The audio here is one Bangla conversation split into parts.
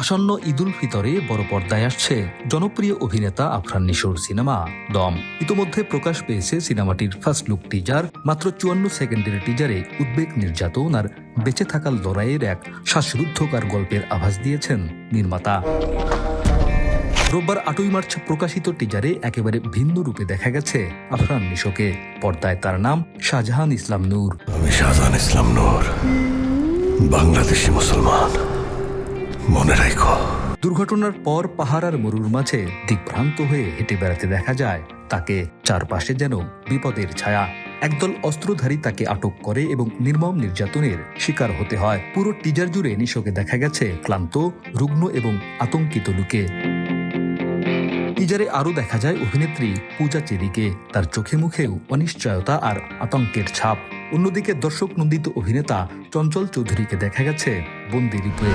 আসন্ন ঈদুল ফিতরে বড় পর্দায় আসছে জনপ্রিয় অভিনেতা আফরান নিশোর সিনেমা দম। ইতোমধ্যে প্রকাশ পেয়েছে সিনেমাটির ফার্স্ট লুক টিজার। মাত্র 54 সেকেন্ডের টিজারে উদ্বেগ, নির্যাতন আর বেঁচে থাকার লড়াইয়ের এক শ্বাসরুদ্ধকর গল্পের আভাস দিয়েছেন নির্মাতা। রোববার 8ই মার্চ প্রকাশিত টিজারে একেবারে ভিন্ন রূপে দেখা গেছে আফরান নিশোকে। পর্দায় তার নাম শাহজাহান ইসলাম নূর। আমি শাহজাহান ইসলাম নূর, বাংলাদেশি মুসলমান, মনে রাখো। দুর্ঘটনার পর পাহাড়ার মরুর মাঝে দিকভ্রান্ত হয়ে হেঁটে বেড়াতে দেখা যায় তাকে। চারপাশে যেন বিপদের ছায়া। একদল অস্ত্রধারী তাকে আটক করে এবং নির্মম নির্যাতনের শিকার হতে হয়। পুরো টিজার জুড়ে নিশোকে দেখা গেছে ক্লান্ত, রুগ্ন এবং আতঙ্কিত লুকে। টিজারে আরও দেখা যায় অভিনেত্রী পূজা চেরিকে। তার চোখে মুখেও অনিশ্চয়তা আর আতঙ্কের ছাপ। অন্যদিকে দর্শক নন্দিত অভিনেতা চঞ্চল চৌধুরীকে দেখা গেছে বন্দি রূপে।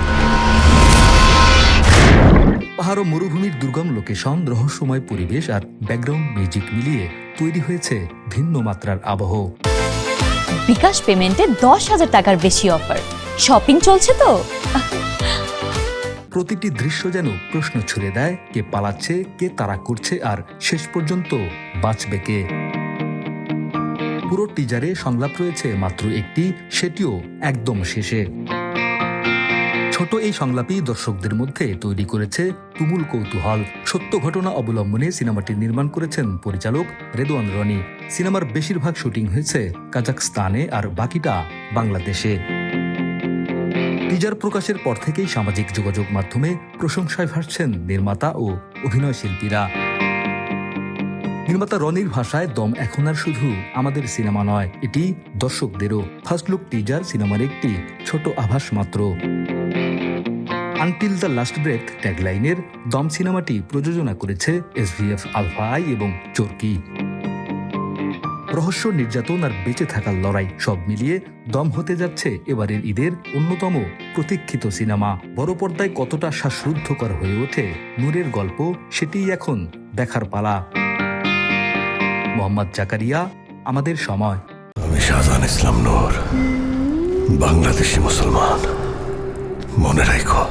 পাহাড় ও মরুভূমির দুর্গম লোকেশন, রহস্যময় পরিবেশ আর ব্যাকগ্রাউন্ড মিউজিক মিলিয়ে তৈরি হয়েছে ভিন্ন মাত্রার আবহ। বিকাশ পেমেন্টে 10,000 টাকার বেশি অফার। শপিং চলছে তো। প্রতিটি দৃশ্য যেন প্রশ্ন ছুড়ে দেয়, কে পালাচ্ছে, কে তাড়া করছে, আর শেষ পর্যন্ত বাঁচবে কে। পুরো টিজারে সংলাপ রয়েছে মাত্র একটি, সেটিও একদম শেষে। ছোট এই সংলাপই দর্শকদের মধ্যে তৈরি করেছে তুমুল কৌতূহল। সত্য ঘটনা অবলম্বনে সিনেমাটি নির্মাণ করেছেন পরিচালক রেদওয়ান রনি। সিনেমার বেশিরভাগ শুটিং হয়েছে কাজাখস্তানে আর বাকিটা বাংলাদেশে। টিজার প্রকাশের পর থেকেই সামাজিক যোগাযোগ মাধ্যমে প্রশংসায় ভাসছেন নির্মাতা ও অভিনয় শিল্পীরা। নির্মাতা রনির ভাষায়, দম এখন আর শুধু আমাদের সিনেমা নয়, এটি দর্শকদেরও। ফার্স্ট লুক টিজার সিনেমার একটি ছোট আভাস মাত্র। আনটিল দ্য লাস্ট ব্রেথ ট্যাগলাইনের দম সিনেমাটি প্রযোজনা করেছে SVF আলফা আই এবং চরকি। রহস্য, নির্যাতন আর বেঁচে থাকার লড়াই সব মিলিয়ে দম হতে যাচ্ছে এবারের ঈদের অন্যতম প্রতীক্ষিত সিনেমা। বড় পর্দায় কতটা শ্বাসরুদ্ধকর হয়ে ওঠে নূরের গল্প, সেটিই এখন দেখার পালা। মোহাম্মদ জাকারিয়া, আমাদের সময়। আমি শাহজাহান ইসলাম নূর, বাংলাদেশি মুসলমান, মনে রাখো।